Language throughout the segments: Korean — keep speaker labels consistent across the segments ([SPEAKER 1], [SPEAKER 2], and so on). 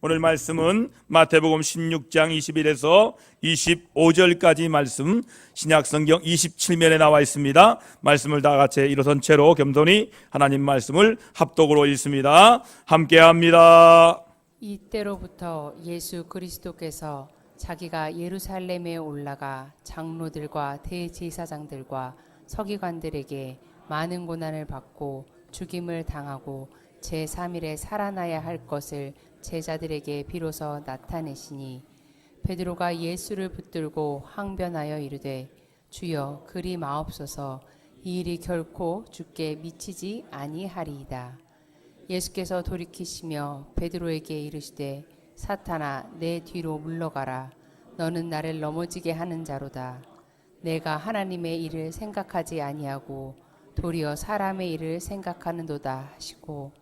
[SPEAKER 1] 오늘 말씀은 마태복음 16장 21에서 25절까지 말씀, 신약성경 27면에 나와 있습니다. 말씀을 다 같이 일어선 채로 겸손히 하나님 말씀을 합독으로 읽습니다. 함께합니다.
[SPEAKER 2] 이때로부터 예수 그리스도께서 자기가 예루살렘에 올라가 장로들과 대제사장들과 서기관들에게 많은 고난을 받고 죽임을 당하고 제3일에 살아나야 할 것을 제자들에게 비로소 나타내시니 베드로가 예수를 붙들고 항변하여 이르되 주여 그리 마옵소서 이 일이 결코 주께 미치지 아니하리이다. 예수께서 돌이키시며 베드로에게 이르시되 사탄아 내 뒤로 물러가라. 너는 나를 넘어지게 하는 자로다. 내가 하나님의 일을 생각하지 아니하고 도리어 사람의 일을 생각하는도다 하시고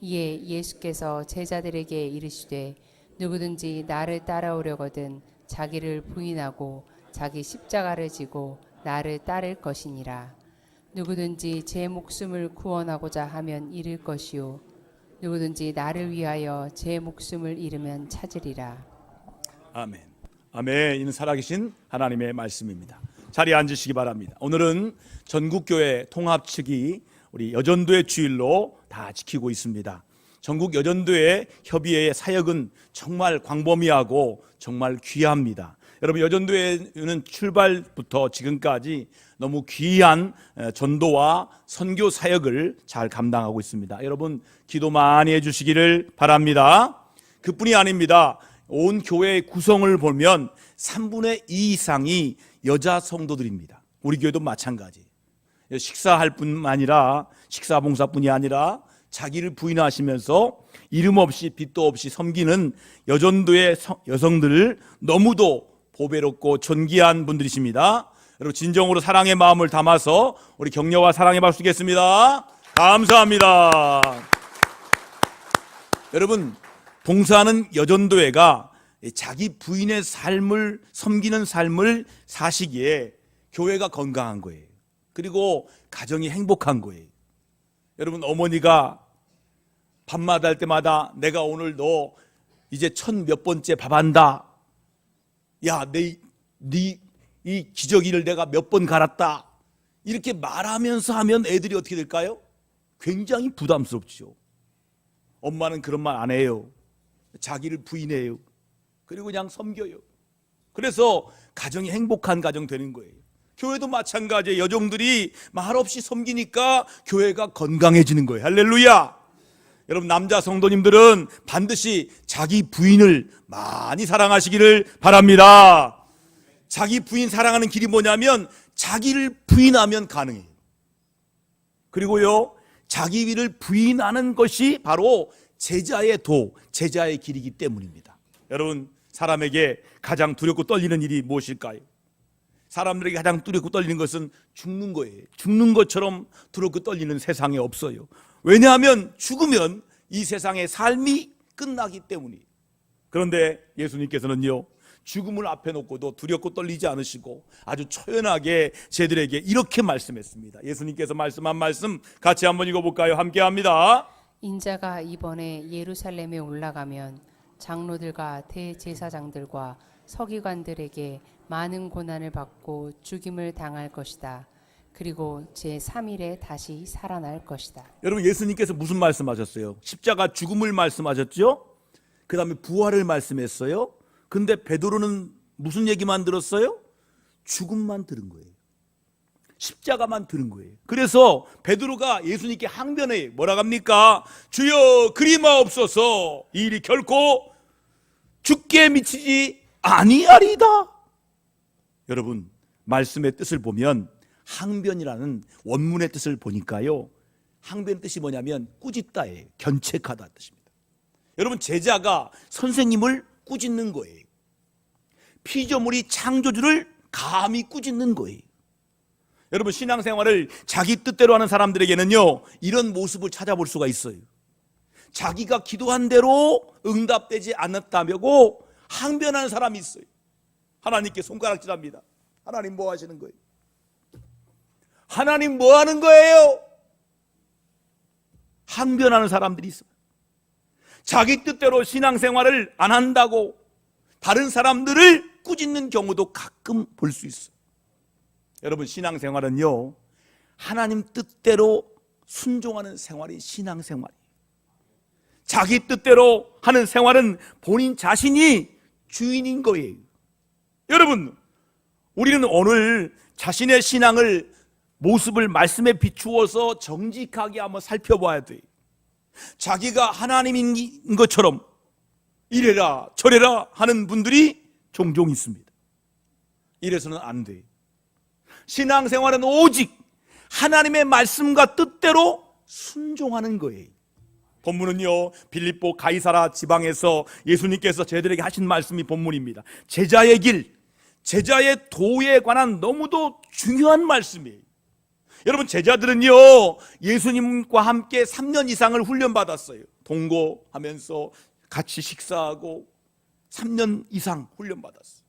[SPEAKER 2] 이에 예수께서 제자들에게 이르시되 누구든지 나를 따라오려거든 자기를 부인하고 자기 십자가를 지고 나를 따를 것이니라. 누구든지 제 목숨을 구원하고자 하면 잃을 것이요 누구든지 나를 위하여 제 목숨을 잃으면 찾으리라.
[SPEAKER 1] 아멘. 아멘. 이는 살아계신 하나님의 말씀입니다. 자리에 앉으시기 바랍니다. 오늘은 전국교회 통합 측이 우리 여전도의 주일로 다 지키고 있습니다. 전국 여전도의 협의회의 사역은 정말 광범위하고 정말 귀합니다. 여러분, 여전도회는 출발부터 지금까지 너무 귀한 전도와 선교 사역을 잘 감당하고 있습니다. 여러분, 기도 많이 해주시기를 바랍니다. 그뿐이 아닙니다. 온 교회의 구성을 보면 3분의 2 이상이 여자 성도들입니다. 우리 교회도 마찬가지. 식사할 뿐만 아니라 식사 봉사뿐이 아니라 자기를 부인하시면서 이름 없이 빚도 없이 섬기는 여전도의 여성들을 너무도 보배롭고 존귀한 분들이십니다. 여러분, 진정으로 사랑의 마음을 담아서 우리 격려와 사랑의 박수 주겠습니다. 감사합니다. 여러분, 봉사하는 여전도회가 자기 부인의 삶을 섬기는 삶을 사시기에 교회가 건강한 거예요. 그리고 가정이 행복한 거예요. 여러분, 어머니가 밥맛 할 때마다 내가 오늘 너 이제 1000몇 번째 밥 한다. 야, 이 기저귀를 내가 몇 번 갈았다. 이렇게 말하면서 하면 애들이 어떻게 될까요? 굉장히 부담스럽죠. 엄마는 그런 말 안 해요. 자기를 부인해요. 그리고 그냥 섬겨요. 그래서 가정이 행복한 가정 되는 거예요. 교회도 마찬가지예요. 여종들이 말없이 섬기니까 교회가 건강해지는 거예요. 할렐루야. 여러분, 남자 성도님들은 반드시 자기 부인을 많이 사랑하시기를 바랍니다. 자기 부인 사랑하는 길이 뭐냐면 자기를 부인하면 가능해요. 그리고요, 자기 일을 부인하는 것이 바로 제자의 도, 제자의 길이기 때문입니다. 여러분, 사람에게 가장 두렵고 떨리는 일이 무엇일까요? 사람들에게 가장 두렵고 떨리는 것은 죽는 거예요. 죽는 것처럼 두렵고 떨리는 세상에 없어요. 왜냐하면 죽으면 이 세상의 삶이 끝나기 때문이에요. 그런데 예수님께서는요, 죽음을 앞에 놓고도 두렵고 떨리지 않으시고 아주 초연하게 저희들에게 이렇게 말씀했습니다. 예수님께서 말씀한 말씀 같이 한번 읽어볼까요? 함께합니다.
[SPEAKER 2] 인자가 이번에 예루살렘에 올라가면 장로들과 대제사장들과 서기관들에게 많은 고난을 받고 죽임을 당할 것이다. 그리고 제3일에 다시 살아날 것이다.
[SPEAKER 1] 여러분, 예수님께서 무슨 말씀하셨어요? 십자가 죽음을 말씀하셨죠? 그 다음에 부활을 말씀했어요. 근데 베드로는 무슨 얘기만 들었어요? 죽음만 들은 거예요. 십자가만 들은 거예요. 그래서 베드로가 예수님께 항변해요. 뭐라고 합니까? 주여 그리 마옵소서 이 일이 결코 죽게 미치지 아니하리이다. 여러분, 말씀의 뜻을 보면 항변이라는 원문의 뜻을 보니까요, 항변의 뜻이 뭐냐면 꾸짖다예요. 견책하다 뜻입니다. 여러분, 제자가 선생님을 꾸짖는 거예요. 피조물이 창조주를 감히 꾸짖는 거예요. 여러분, 신앙생활을 자기 뜻대로 하는 사람들에게는요, 이런 모습을 찾아볼 수가 있어요. 자기가 기도한 대로 응답되지 않았다고 항변하는 사람이 있어요. 하나님께 손가락질합니다. 하나님 뭐 하시는 거예요? 하나님 뭐 하는 거예요? 항변하는 사람들이 있어요. 자기 뜻대로 신앙생활을 안 한다고 다른 사람들을 꾸짖는 경우도 가끔 볼 수 있어요. 여러분, 신앙생활은요, 하나님 뜻대로 순종하는 생활이 신앙생활이에요. 자기 뜻대로 하는 생활은 본인 자신이 주인인 거예요. 여러분, 우리는 오늘 자신의 신앙을 모습을 말씀에 비추어서 정직하게 한번 살펴봐야 돼요. 자기가 하나님인 것처럼 이래라 저래라 하는 분들이 종종 있습니다. 이래서는 안 돼요. 신앙생활은 오직 하나님의 말씀과 뜻대로 순종하는 거예요. 본문은요, 빌립보 가이사라 지방에서 예수님께서 저희들에게 하신 말씀이 본문입니다. 제자의 길, 제자의 도에 관한 너무도 중요한 말씀이에요. 여러분, 제자들은요, 예수님과 함께 3년 이상을 훈련받았어요. 동거하면서 같이 식사하고 3년 이상 훈련받았어요.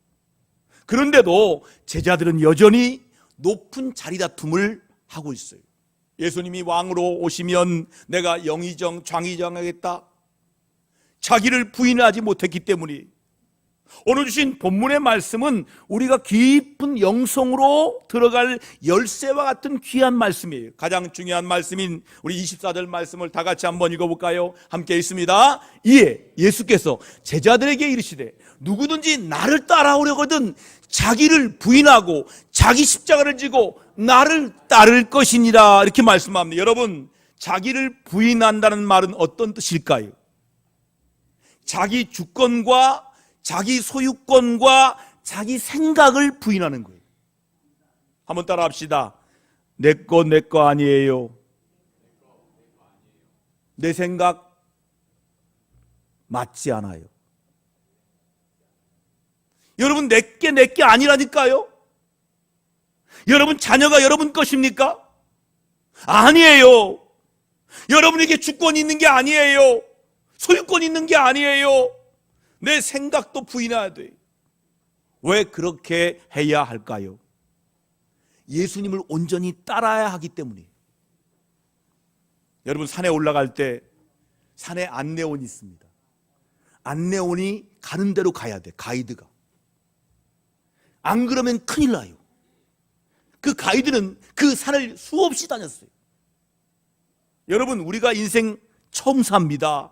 [SPEAKER 1] 그런데도 제자들은 여전히 높은 자리다툼을 하고 있어요. 예수님이 왕으로 오시면 내가 영의정 좌의정하겠다, 자기를 부인하지 못했기 때문에. 오늘 주신 본문의 말씀은 우리가 깊은 영성으로 들어갈 열쇠와 같은 귀한 말씀이에요. 가장 중요한 말씀인 우리 24절 말씀을 다 같이 한번 읽어볼까요? 함께 있습니다. 이에 예수께서 제자들에게 이르시되 누구든지 나를 따라오려거든 자기를 부인하고 자기 십자가를 지고 나를 따를 것이니라, 이렇게 말씀합니다. 여러분, 자기를 부인한다는 말은 어떤 뜻일까요? 자기 주권과 자기 소유권과 자기 생각을 부인하는 거예요. 한번 따라 합시다. 내 거 아니에요. 내 생각 맞지 않아요. 여러분, 내 게 아니라니까요. 여러분, 자녀가 여러분 것입니까? 아니에요. 여러분에게 주권이 있는 게 아니에요. 소유권이 있는 게 아니에요. 내 생각도 부인해야 돼. 왜 그렇게 해야 할까요? 예수님을 온전히 따라야 하기 때문이에요. 여러분, 산에 올라갈 때 산에 안내원이 있습니다. 안내원이 가는 대로 가야 돼. 가이드가. 안 그러면 큰일 나요. 그 가이드는 그 산을 수없이 다녔어요. 여러분, 우리가 인생 처음 삽니다.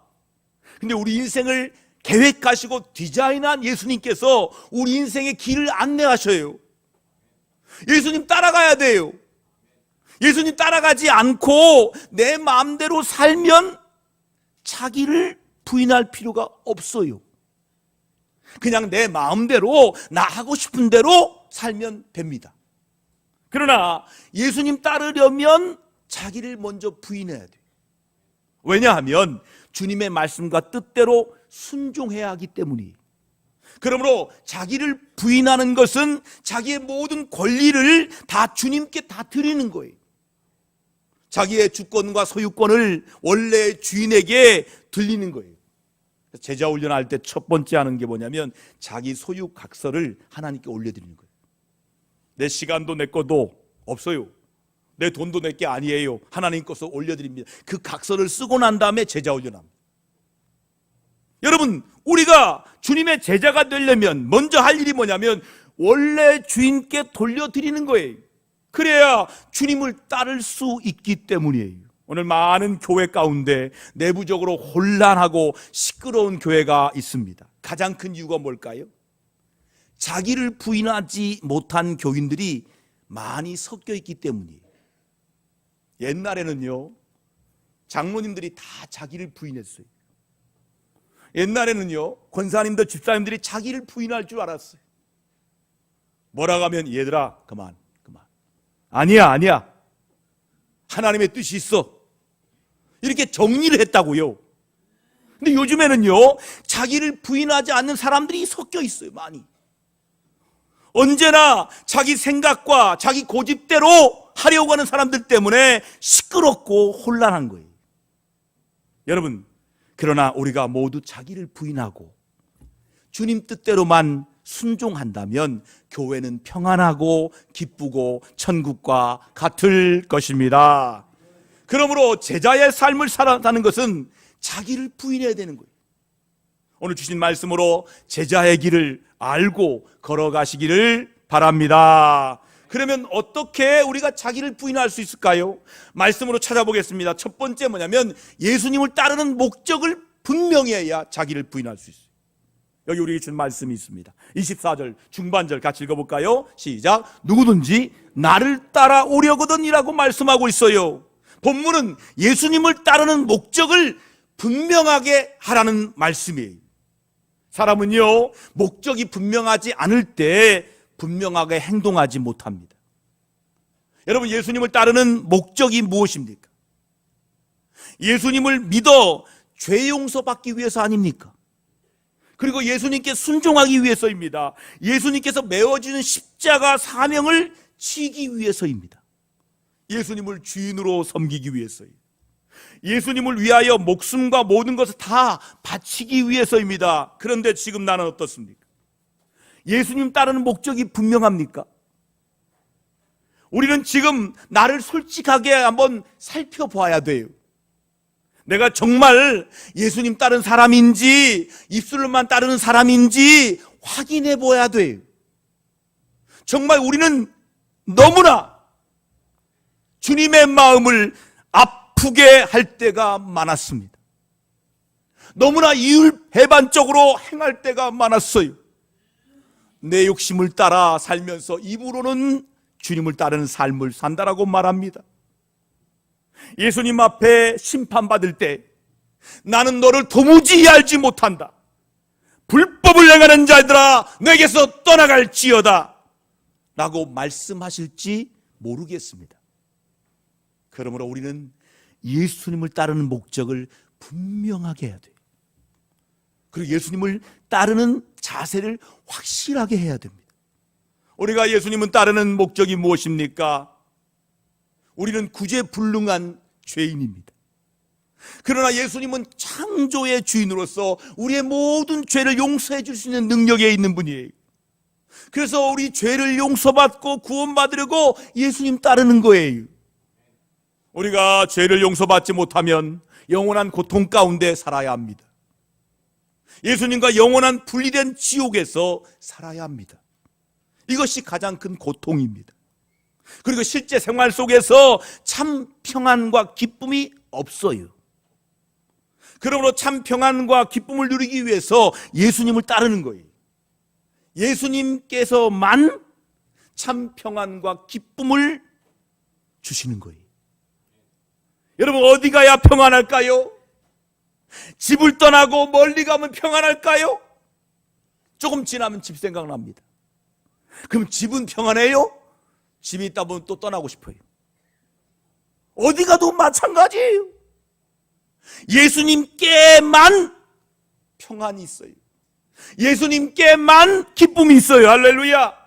[SPEAKER 1] 근데 우리 인생을 계획하시고 디자인한 예수님께서 우리 인생의 길을 안내하셔요. 예수님 따라가야 돼요. 예수님 따라가지 않고 내 마음대로 살면 자기를 부인할 필요가 없어요. 그냥 내 마음대로 나 하고 싶은 대로 살면 됩니다. 그러나 예수님 따르려면 자기를 먼저 부인해야 돼요. 왜냐하면 주님의 말씀과 뜻대로 순종해야 하기 때문이에요. 그러므로 자기를 부인하는 것은 자기의 모든 권리를 다 주님께 다 드리는 거예요. 자기의 주권과 소유권을 원래 주인에게 들리는 거예요. 제자 훈련할 때 첫 번째 하는 게 뭐냐면 자기 소유 각서를 하나님께 올려드리는 거예요. 내 시간도 내 것도 없어요. 내 돈도 내 게 아니에요. 하나님 것을 올려드립니다. 그 각서를 쓰고 난 다음에 제자 훈련합니다. 여러분, 우리가 주님의 제자가 되려면 먼저 할 일이 뭐냐면 원래 주인께 돌려드리는 거예요. 그래야 주님을 따를 수 있기 때문이에요. 오늘 많은 교회 가운데 내부적으로 혼란하고 시끄러운 교회가 있습니다. 가장 큰 이유가 뭘까요? 자기를 부인하지 못한 교인들이 많이 섞여 있기 때문이에요. 옛날에는요, 장로님들이 다 자기를 부인했어요. 옛날에는요, 권사님들, 집사님들이 자기를 부인할 줄 알았어요. 뭐라고 하면 얘들아 그만. 아니야. 하나님의 뜻이 있어. 이렇게 정리를 했다고요. 근데 요즘에는요, 자기를 부인하지 않는 사람들이 섞여 있어요. 많이. 언제나 자기 생각과 자기 고집대로 하려고 하는 사람들 때문에 시끄럽고 혼란한 거예요. 여러분, 그러나 우리가 모두 자기를 부인하고 주님 뜻대로만 순종한다면 교회는 평안하고 기쁘고 천국과 같을 것입니다. 그러므로 제자의 삶을 살아가는 것은 자기를 부인해야 되는 거예요. 오늘 주신 말씀으로 제자의 길을 알고 걸어가시기를 바랍니다. 그러면 어떻게 우리가 자기를 부인할 수 있을까요? 말씀으로 찾아보겠습니다. 첫 번째 뭐냐면 예수님을 따르는 목적을 분명히 해야 자기를 부인할 수 있어요. 여기 우리에게 준 말씀이 있습니다. 24절 중반절 같이 읽어볼까요? 시작. 누구든지 나를 따라오려거든이라고 말씀하고 있어요. 본문은 예수님을 따르는 목적을 분명하게 하라는 말씀이에요. 사람은요, 목적이 분명하지 않을 때 분명하게 행동하지 못합니다. 여러분, 예수님을 따르는 목적이 무엇입니까? 예수님을 믿어 죄 용서받기 위해서 아닙니까? 그리고 예수님께 순종하기 위해서입니다. 예수님께서 메어지는 십자가 사명을 지기 위해서입니다. 예수님을 주인으로 섬기기 위해서요. 예수님을 위하여 목숨과 모든 것을 다 바치기 위해서입니다. 그런데 지금 나는 어떻습니까? 예수님 따르는 목적이 분명합니까? 우리는 지금 나를 솔직하게 한번 살펴봐야 돼요. 내가 정말 예수님 따른 사람인지 입술로만 따르는 사람인지 확인해 봐야 돼요. 정말 우리는 너무나 주님의 마음을 아프게 할 때가 많았습니다. 너무나 이율배반적으로 행할 때가 많았어요. 내 욕심을 따라 살면서 입으로는 주님을 따르는 삶을 산다라고 말합니다. 예수님 앞에 심판받을 때 나는 너를 도무지 알지 못한다. 불법을 행하는 자들아 내게서 떠나갈지어다 라고 말씀하실지 모르겠습니다. 그러므로 우리는 예수님을 따르는 목적을 분명하게 해야 돼요. 그리고 예수님을 따르는 자세를 확실하게 해야 됩니다. 우리가 예수님을 따르는 목적이 무엇입니까? 우리는 구제불능한 죄인입니다. 그러나 예수님은 창조의 주인으로서 우리의 모든 죄를 용서해 줄 수 있는 능력에 있는 분이에요. 그래서 우리 죄를 용서받고 구원받으려고 예수님 따르는 거예요. 우리가 죄를 용서받지 못하면 영원한 고통 가운데 살아야 합니다. 예수님과 영원한 분리된 지옥에서 살아야 합니다. 이것이 가장 큰 고통입니다. 그리고 실제 생활 속에서 참 평안과 기쁨이 없어요. 그러므로 참 평안과 기쁨을 누리기 위해서 예수님을 따르는 거예요. 예수님께서만 참 평안과 기쁨을 주시는 거예요. 여러분, 어디 가야 평안할까요? 집을 떠나고 멀리 가면 평안할까요? 조금 지나면 집 생각납니다. 그럼 집은 평안해요? 집이 있다 보면 또 떠나고 싶어요. 어디 가도 마찬가지예요. 예수님께만 평안이 있어요. 예수님께만 기쁨이 있어요. 할렐루야.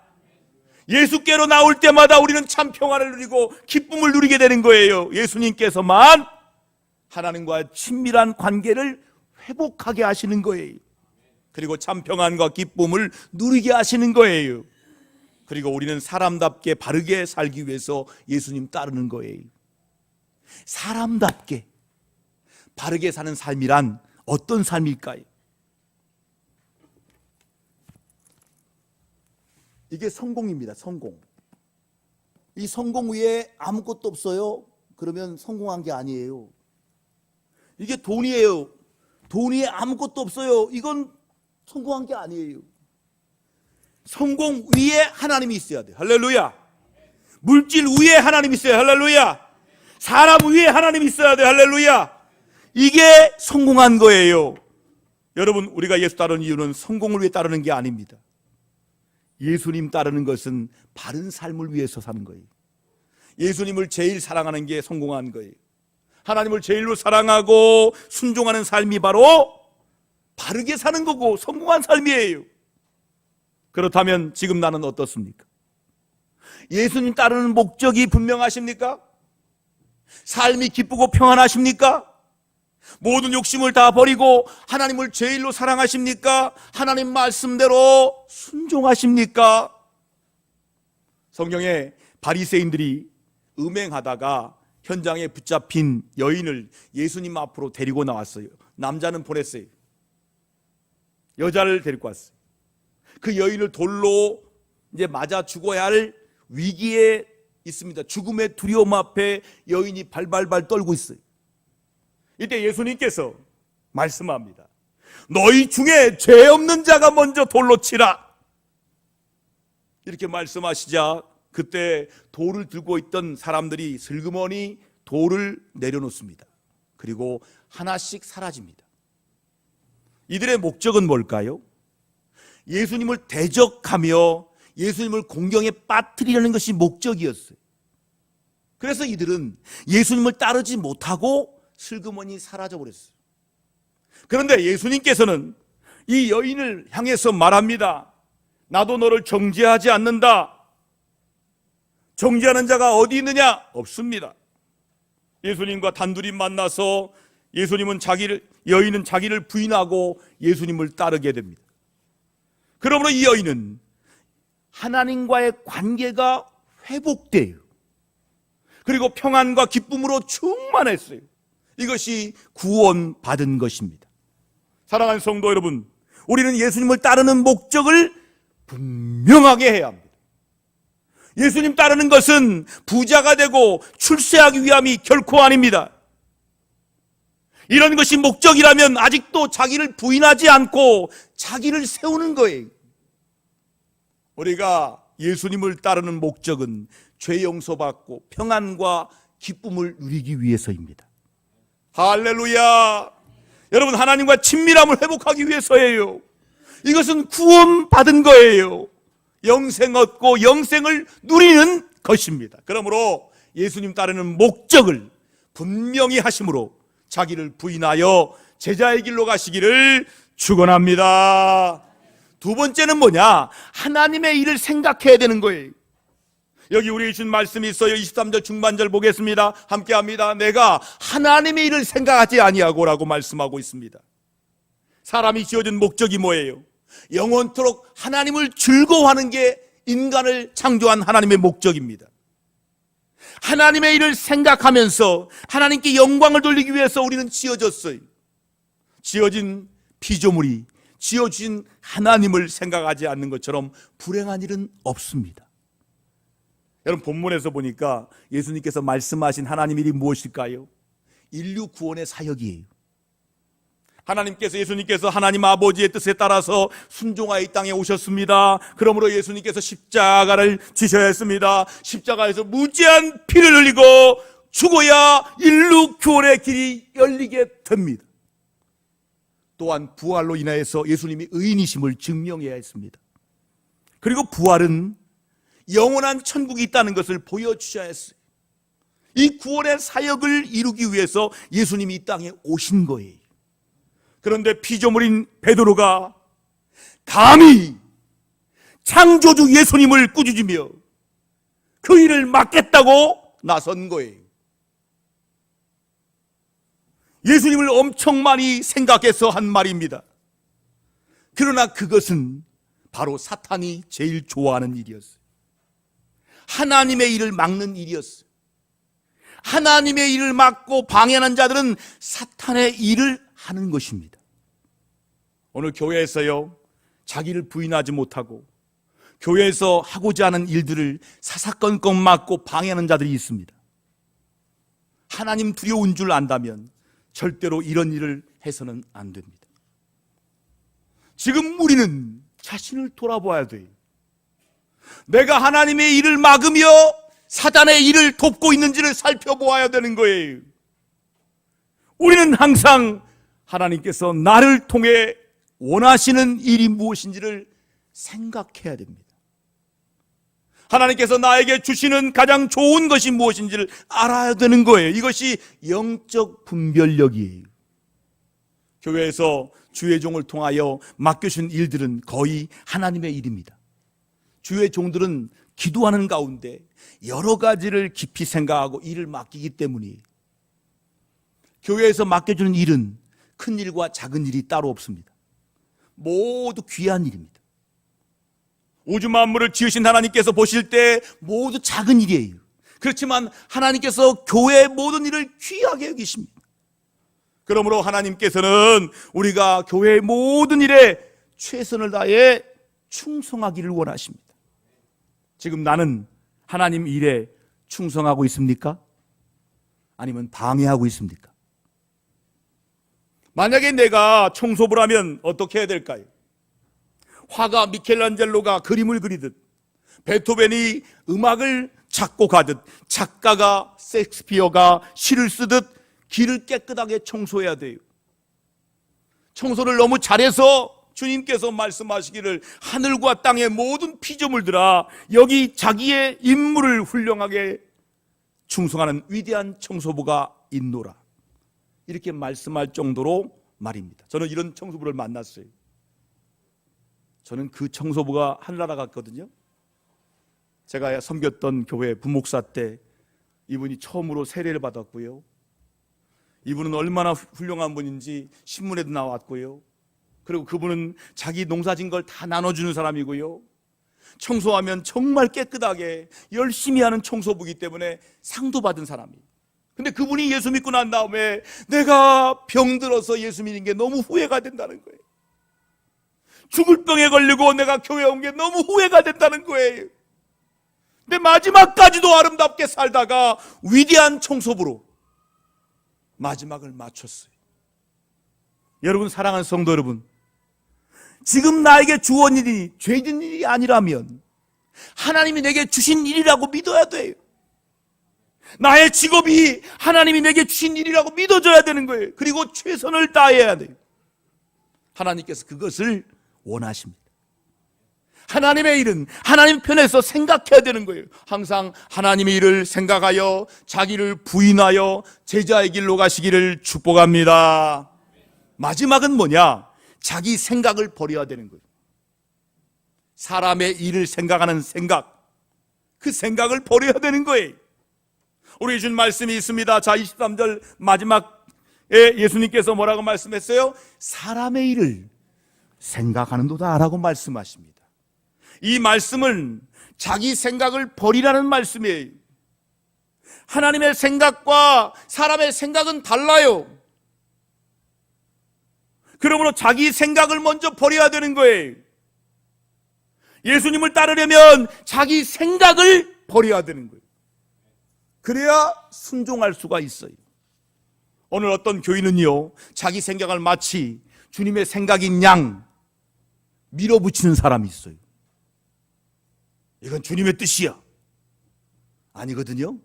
[SPEAKER 1] 예수께로 나올 때마다 우리는 참 평안을 누리고 기쁨을 누리게 되는 거예요. 예수님께서만 하나님과 친밀한 관계를 회복하게 하시는 거예요. 그리고 참 평안과 기쁨을 누리게 하시는 거예요. 그리고 우리는 사람답게 바르게 살기 위해서 예수님 따르는 거예요. 사람답게 바르게 사는 삶이란 어떤 삶일까요? 이게 성공입니다. 성공. 이 성공 위에 아무것도 없어요? 그러면 성공한 게 아니에요. 이게 돈이에요. 돈 위에 아무것도 없어요. 이건 성공한 게 아니에요. 성공 위에 하나님이 있어야 돼요. 할렐루야. 물질 위에 하나님이 있어요. 할렐루야. 사람 위에 하나님이 있어야 돼요. 할렐루야. 이게 성공한 거예요. 여러분, 우리가 예수 따르는 이유는 성공을 위해 따르는 게 아닙니다. 예수님 따르는 것은 바른 삶을 위해서 사는 거예요. 예수님을 제일 사랑하는 게 성공한 거예요. 하나님을 제일로 사랑하고 순종하는 삶이 바로 바르게 사는 거고 성공한 삶이에요. 그렇다면 지금 나는 어떻습니까? 예수님 따르는 목적이 분명하십니까? 삶이 기쁘고 평안하십니까? 모든 욕심을 다 버리고 하나님을 제일로 사랑하십니까? 하나님 말씀대로 순종하십니까? 성경에 바리새인들이 음행하다가 현장에 붙잡힌 여인을 예수님 앞으로 데리고 나왔어요. 남자는 보냈어요. 여자를 데리고 왔어요. 그 여인을 돌로 이제 맞아 죽어야 할 위기에 있습니다. 죽음의 두려움 앞에 여인이 발발발 떨고 있어요. 이때 예수님께서 말씀합니다. 너희 중에 죄 없는 자가 먼저 돌로 치라. 이렇게 말씀하시자 그때 돌을 들고 있던 사람들이 슬그머니 돌을 내려놓습니다. 그리고 하나씩 사라집니다. 이들의 목적은 뭘까요? 예수님을 대적하며 예수님을 공경에 빠뜨리려는 것이 목적이었어요. 그래서 이들은 예수님을 따르지 못하고 슬그머니 사라져 버렸어요. 그런데 예수님께서는 이 여인을 향해서 말합니다. 나도 너를 정죄하지 않는다. 정죄하는 자가 어디 있느냐? 없습니다. 예수님과 단둘이 만나서 여인은 자기를 부인하고 예수님을 따르게 됩니다. 그러므로 이 여인은 하나님과의 관계가 회복돼요. 그리고 평안과 기쁨으로 충만했어요. 이것이 구원받은 것입니다. 사랑하는 성도 여러분, 우리는 예수님을 따르는 목적을 분명하게 해야 합니다. 예수님 따르는 것은 부자가 되고 출세하기 위함이 결코 아닙니다. 이런 것이 목적이라면 아직도 자기를 부인하지 않고 자기를 세우는 거예요. 우리가 예수님을 따르는 목적은 죄 용서받고 평안과 기쁨을 누리기 위해서입니다. 할렐루야. 여러분, 하나님과 친밀함을 회복하기 위해서예요. 이것은 구원받은 거예요. 영생 얻고 영생을 누리는 것입니다. 그러므로 예수님 따르는 목적을 분명히 하심으로 자기를 부인하여 제자의 길로 가시기를 축원합니다. 두 번째는 뭐냐? 하나님의 일을 생각해야 되는 거예요. 여기 우리 주신 말씀이 있어요. 23절 중반절 보겠습니다. 함께합니다. 내가 하나님의 일을 생각하지 아니하고라고 말씀하고 있습니다. 사람이 지어진 목적이 뭐예요? 영원토록 하나님을 즐거워하는 게 인간을 창조한 하나님의 목적입니다. 하나님의 일을 생각하면서 하나님께 영광을 돌리기 위해서 우리는 지어졌어요. 지어진 피조물이 지어진 하나님을 생각하지 않는 것처럼 불행한 일은 없습니다. 여러분, 본문에서 보니까 예수님께서 말씀하신 하나님 일이 무엇일까요? 인류 구원의 사역이에요. 예수님께서 하나님 아버지의 뜻에 따라서 순종하여 이 땅에 오셨습니다. 그러므로 예수님께서 십자가를 지셔야 했습니다. 십자가에서 무지한 피를 흘리고 죽어야 인류 구원의 길이 열리게 됩니다. 또한 부활로 인하여서 예수님이 의인이심을 증명해야 했습니다. 그리고 부활은 영원한 천국이 있다는 것을 보여주셔야 했어요. 이 구원의 사역을 이루기 위해서 예수님이 이 땅에 오신 거예요. 그런데 피조물인 베드로가 감히 창조주 예수님을 꾸짖으며 그 일을 막겠다고 나선 거예요. 예수님을 엄청 많이 생각해서 한 말입니다. 그러나 그것은 바로 사탄이 제일 좋아하는 일이었어요. 하나님의 일을 막는 일이었어요. 하나님의 일을 막고 방해하는 자들은 사탄의 일을 하는 것입니다. 오늘 교회에서요, 자기를 부인하지 못하고 교회에서 하고자 하는 일들을 사사건건 막고 방해하는 자들이 있습니다. 하나님 두려운 줄 안다면 절대로 이런 일을 해서는 안 됩니다. 지금 우리는 자신을 돌아봐야 돼요. 내가 하나님의 일을 막으며 사단의 일을 돕고 있는지를 살펴보아야 되는 거예요. 우리는 항상 하나님께서 나를 통해 원하시는 일이 무엇인지를 생각해야 됩니다. 하나님께서 나에게 주시는 가장 좋은 것이 무엇인지를 알아야 되는 거예요. 이것이 영적 분별력이에요. 교회에서 주의 종을 통하여 맡겨주신 일들은 거의 하나님의 일입니다. 주의 종들은 기도하는 가운데 여러 가지를 깊이 생각하고 일을 맡기기 때문이에요. 교회에서 맡겨주는 일은 큰 일과 작은 일이 따로 없습니다. 모두 귀한 일입니다. 우주 만물을 지으신 하나님께서 보실 때 모두 작은 일이에요. 그렇지만 하나님께서 교회의 모든 일을 귀하게 여기십니다. 그러므로 하나님께서는 우리가 교회의 모든 일에 최선을 다해 충성하기를 원하십니다. 지금 나는 하나님 일에 충성하고 있습니까? 아니면 방해하고 있습니까? 만약에 내가 청소부를 하면 어떻게 해야 될까요? 화가 미켈란젤로가 그림을 그리듯, 베토벤이 음악을 작곡하듯, 작가가 셰익스피어가 시를 쓰듯 길을 깨끗하게 청소해야 돼요. 청소를 너무 잘해서 주님께서 말씀하시기를 하늘과 땅의 모든 피조물들아 여기 자기의 임무를 훌륭하게 충성하는 위대한 청소부가 있노라, 이렇게 말씀할 정도로 말입니다. 저는 이런 청소부를 만났어요. 저는 그 청소부가 하늘나라 갔거든요. 제가 섬겼던 교회 부목사 때 이분이 처음으로 세례를 받았고요. 이분은 얼마나 훌륭한 분인지 신문에도 나왔고요. 그리고 그분은 자기 농사진 걸 다 나눠주는 사람이고요. 청소하면 정말 깨끗하게 열심히 하는 청소부이기 때문에 상도 받은 사람이에요. 근데 그분이 예수 믿고 난 다음에 내가 병들어서 예수 믿는 게 너무 후회가 된다는 거예요. 죽을 병에 걸리고 내가 교회 온 게 너무 후회가 된다는 거예요. 근데 마지막까지도 아름답게 살다가 위대한 청소부로 마지막을 마쳤어요. 여러분, 사랑하는 성도 여러분, 지금 나에게 주어진 일이 죄진 일이 아니라면 하나님이 내게 주신 일이라고 믿어야 돼요. 나의 직업이 하나님이 내게 주신 일이라고 믿어줘야 되는 거예요. 그리고 최선을 다해야 돼요. 하나님께서 그것을 원하십니다. 하나님의 일은 하나님 편에서 생각해야 되는 거예요. 항상 하나님의 일을 생각하여 자기를 부인하여 제자의 길로 가시기를 축복합니다. 마지막은 뭐냐? 자기 생각을 버려야 되는 거예요. 사람의 일을 생각하는 생각, 그 생각을 버려야 되는 거예요. 우리 준 말씀이 있습니다. 자, 23절 마지막에 예수님께서 뭐라고 말씀했어요? 사람의 일을 생각하는도다 라고 말씀하십니다. 이 말씀은 자기 생각을 버리라는 말씀이에요. 하나님의 생각과 사람의 생각은 달라요. 그러므로 자기 생각을 먼저 버려야 되는 거예요. 예수님을 따르려면 자기 생각을 버려야 되는 거예요. 그래야 순종할 수가 있어요. 오늘 어떤 교인은요, 자기 생각을 마치 주님의 생각인 양 밀어붙이는 사람이 있어요. 이건 주님의 뜻이야. 아니거든요.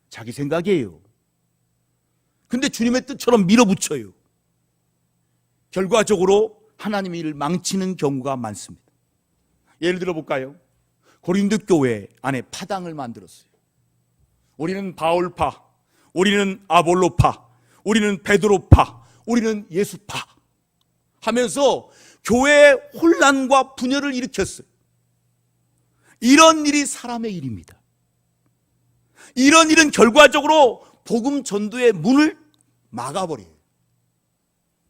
[SPEAKER 1] 자기 생각이에요. 근데 주님의 뜻처럼 밀어붙여요. 결과적으로 하나님의 일을 망치는 경우가 많습니다. 예를 들어 볼까요? 고린도 교회 안에 파당을 만들었어요. 우리는 바울파, 우리는 아볼로파, 우리는 베드로파, 우리는 예수파 하면서 교회의 혼란과 분열을 일으켰어요. 이런 일이 사람의 일입니다. 이런 일은 결과적으로 복음 전도의 문을 막아버려요.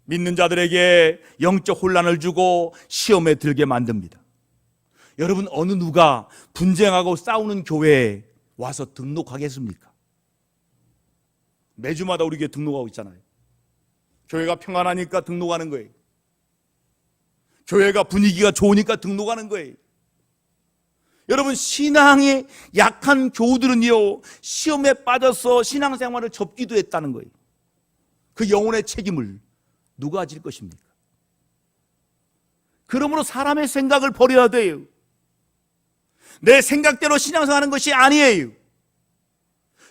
[SPEAKER 1] 믿는 자들에게 영적 혼란을 주고 시험에 들게 만듭니다. 여러분, 어느 누가 분쟁하고 싸우는 교회에 와서 등록하겠습니까? 매주마다 우리 교회 등록하고 있잖아요. 교회가 평안하니까 등록하는 거예요. 교회가 분위기가 좋으니까 등록하는 거예요. 여러분, 신앙이 약한 교우들은요, 시험에 빠져서 신앙생활을 접기도 했다는 거예요. 그 영혼의 책임을 누가 질 것입니까? 그러므로 사람의 생각을 버려야 돼요. 내 생각대로 신앙생활하는 것이 아니에요.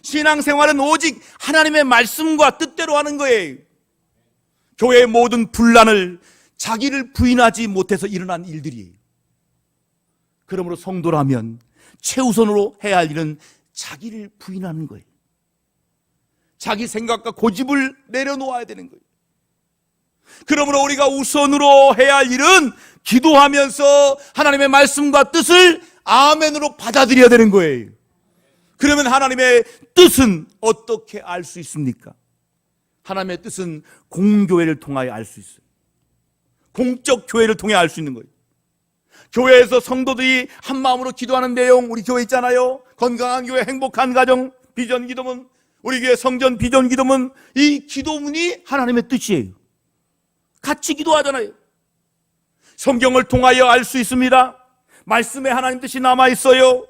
[SPEAKER 1] 신앙생활은 오직 하나님의 말씀과 뜻대로 하는 거예요. 교회의 모든 분란을 자기를 부인하지 못해서 일어난 일들이에요. 그러므로 성도라면 최우선으로 해야 할 일은 자기를 부인하는 거예요. 자기 생각과 고집을 내려놓아야 되는 거예요. 그러므로 우리가 우선으로 해야 할 일은 기도하면서 하나님의 말씀과 뜻을 아멘으로 받아들여야 되는 거예요. 그러면 하나님의 뜻은 어떻게 알 수 있습니까? 하나님의 뜻은 공교회를 통하여 알 수 있어요. 공적 교회를 통해 알 수 있는 거예요. 교회에서 성도들이 한 마음으로 기도하는 내용, 우리 교회 있잖아요. 건강한 교회, 행복한 가정, 비전 기도문, 우리 교회 성전 비전 기도문, 이 기도문이 하나님의 뜻이에요. 같이 기도하잖아요. 성경을 통하여 알 수 있습니다. 말씀에 하나님 뜻이 남아 있어요.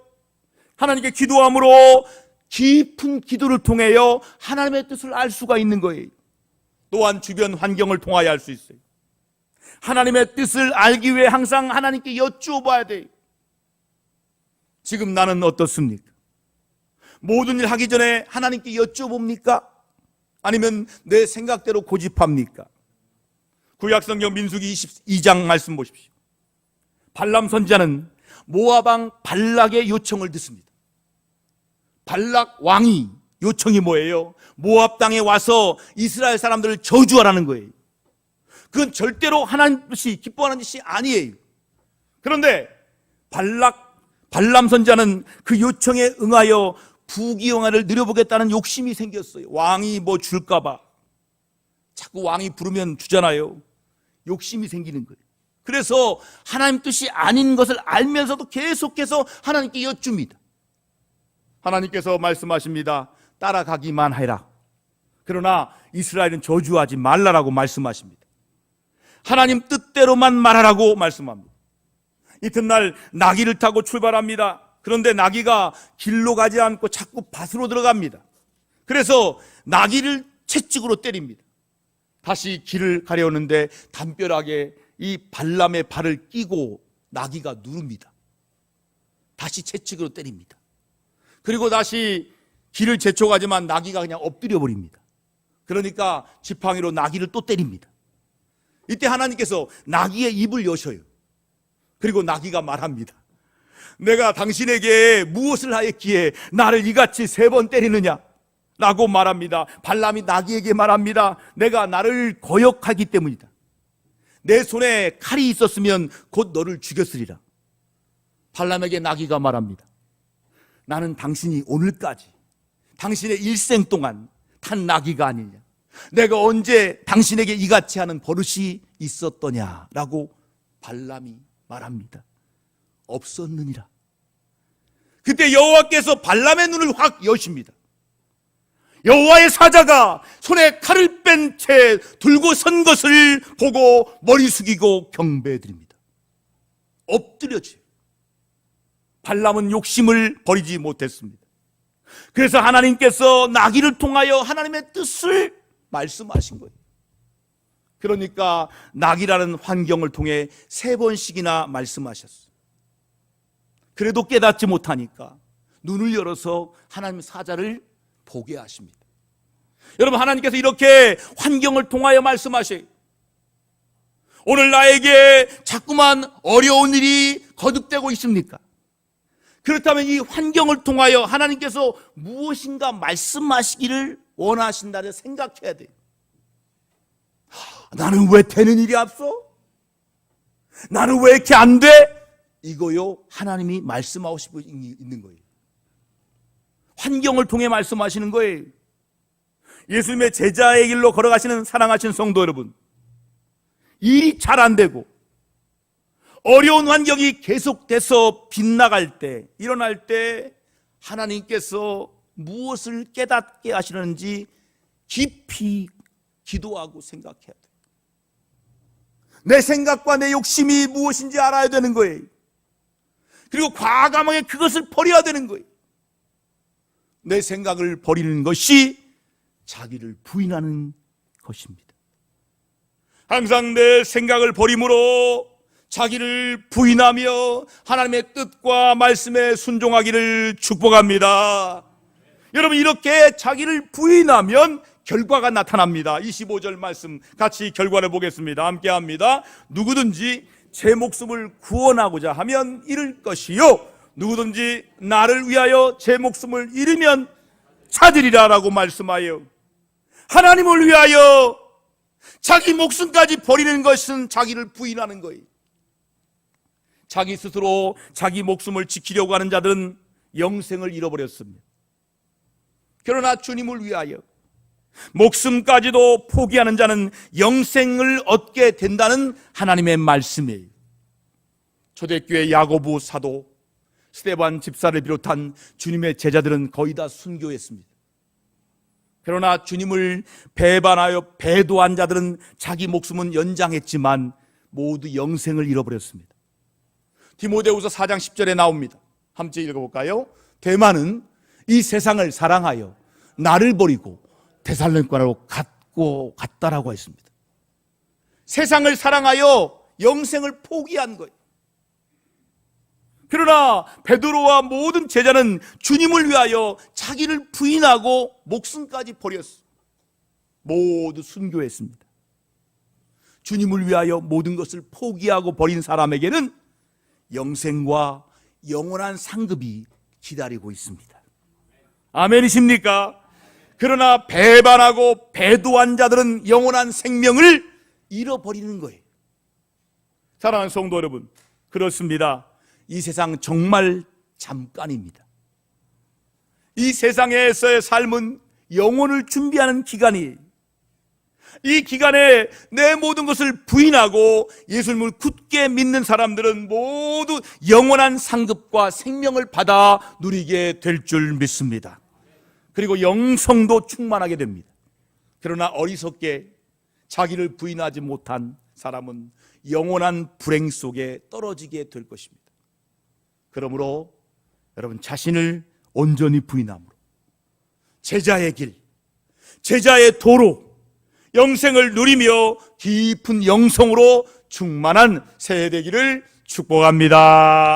[SPEAKER 1] 하나님께 기도함으로 깊은 기도를 통하여 하나님의 뜻을 알 수가 있는 거예요. 또한 주변 환경을 통하여 알 수 있어요. 하나님의 뜻을 알기 위해 항상 하나님께 여쭈어봐야 돼요. 지금 나는 어떻습니까? 모든 일 하기 전에 하나님께 여쭤봅니까? 아니면 내 생각대로 고집합니까? 구약성경 민수기 22장 말씀 보십시오. 발람 선지자는 모압 왕 발락의 요청을 듣습니다. 발락 왕이 요청이 뭐예요? 모압 땅에 와서 이스라엘 사람들을 저주하라는 거예요. 그건 절대로 하나님 뜻이 기뻐하는 짓이 아니에요. 그런데 발람 선지자는 그 요청에 응하여 부귀영화를 누려보겠다는 욕심이 생겼어요. 왕이 뭐 줄까봐. 자꾸 왕이 부르면 주잖아요. 욕심이 생기는 거예요. 그래서 하나님 뜻이 아닌 것을 알면서도 계속해서 하나님께 여쭙니다. 하나님께서 말씀하십니다. 따라가기만 해라. 그러나 이스라엘은 저주하지 말라라고 말씀하십니다. 하나님 뜻대로만 말하라고 말씀합니다. 이튿날 나귀를 타고 출발합니다. 그런데 나귀가 길로 가지 않고 자꾸 밭으로 들어갑니다. 그래서 나귀를 채찍으로 때립니다. 다시 길을 가려우는데 담벼락에 이 발람의 발을 끼고 나귀가 누릅니다. 다시 채찍으로 때립니다. 그리고 다시 길을 재촉하지만 나귀가 그냥 엎드려 버립니다. 그러니까 지팡이로 나귀를 또 때립니다. 이때 하나님께서 나귀의 입을 여셔요. 그리고 나귀가 말합니다. 내가 당신에게 무엇을 하였기에 나를 이같이 3번 때리느냐? 라고 말합니다. 발람이 나귀에게 말합니다. 내가 나를 거역하기 때문이다. 내 손에 칼이 있었으면 곧 너를 죽였으리라. 발람에게 나귀가 말합니다. 나는 당신이 오늘까지 당신의 일생 동안 탄 나귀가 아니냐? 내가 언제 당신에게 이같이 하는 버릇이 있었더냐라고 발람이 말합니다. 없었느니라. 그때 여호와께서 발람의 눈을 확 여십니다. 여호와의 사자가 손에 칼을 뺀 채 들고 선 것을 보고 머리 숙이고 경배드립니다. 엎드려져요. 발람은 욕심을 버리지 못했습니다. 그래서 하나님께서 나귀를 통하여 하나님의 뜻을 말씀하신 거예요. 그러니까 나귀라는 환경을 통해 3번씩이나 말씀하셨어요. 그래도 깨닫지 못하니까 눈을 열어서 하나님의 사자를 보게 하십니다. 여러분, 하나님께서 이렇게 환경을 통하여 말씀하셔요. 오늘 나에게 자꾸만 어려운 일이 거듭되고 있습니까? 그렇다면 이 환경을 통하여 하나님께서 무엇인가 말씀하시기를 원하신다를 생각해야 돼요. 나는 왜 되는 일이 없어? 나는 왜 이렇게 안 돼? 이거요, 하나님이 말씀하고 싶어 있는 거예요. 환경을 통해 말씀하시는 거예요. 예수님의 제자의 길로 걸어가시는 사랑하신 성도 여러분, 일이 잘 안 되고 어려운 환경이 계속돼서 빗나갈 때, 일어날 때 하나님께서 무엇을 깨닫게 하시는지 깊이 기도하고 생각해야 돼요. 내 생각과 내 욕심이 무엇인지 알아야 되는 거예요. 그리고 과감하게 그것을 버려야 되는 거예요. 내 생각을 버리는 것이 자기를 부인하는 것입니다. 항상 내 생각을 버림으로 자기를 부인하며 하나님의 뜻과 말씀에 순종하기를 축복합니다. 여러분, 이렇게 자기를 부인하면 결과가 나타납니다. 25절 말씀 같이 결과를 보겠습니다. 함께 합니다. 누구든지 제 목숨을 구원하고자 하면 잃을 것이요, 누구든지 나를 위하여 제 목숨을 잃으면 찾으리라 라고 말씀하여, 하나님을 위하여 자기 목숨까지 버리는 것은 자기를 부인하는 거예요. 자기 스스로 자기 목숨을 지키려고 하는 자들은 영생을 잃어버렸습니다. 그러나 주님을 위하여 목숨까지도 포기하는 자는 영생을 얻게 된다는 하나님의 말씀이에요. 초대교회 야고보 사도, 스데반 집사를 비롯한 주님의 제자들은 거의 다 순교했습니다. 그러나 주님을 배반하여 배도한 자들은 자기 목숨은 연장했지만 모두 영생을 잃어버렸습니다. 디모데후서 4장 10절에 나옵니다. 함께 읽어볼까요? 데마는 이 세상을 사랑하여 나를 버리고 데살로니가로 갔다라고 했습니다. 세상을 사랑하여 영생을 포기한 거예요. 그러나 베드로와 모든 제자는 주님을 위하여 자기를 부인하고 목숨까지 버렸어요. 모두 순교했습니다. 주님을 위하여 모든 것을 포기하고 버린 사람에게는 영생과 영원한 상급이 기다리고 있습니다. 아멘이십니까? 그러나 배반하고 배도한 자들은 영원한 생명을 잃어버리는 거예요. 사랑하는 성도 여러분, 그렇습니다. 이 세상 정말 잠깐입니다. 이 세상에서의 삶은 영혼을 준비하는 기간이에요. 이 기간에 내 모든 것을 부인하고 예수님을 굳게 믿는 사람들은 모두 영원한 상급과 생명을 받아 누리게 될 줄 믿습니다. 그리고 영성도 충만하게 됩니다. 그러나 어리석게 자기를 부인하지 못한 사람은 영원한 불행 속에 떨어지게 될 것입니다. 그러므로 여러분 자신을 온전히 부인함으로 제자의 길, 제자의 도로 영생을 누리며 깊은 영성으로 충만한 새해 되기를 축복합니다.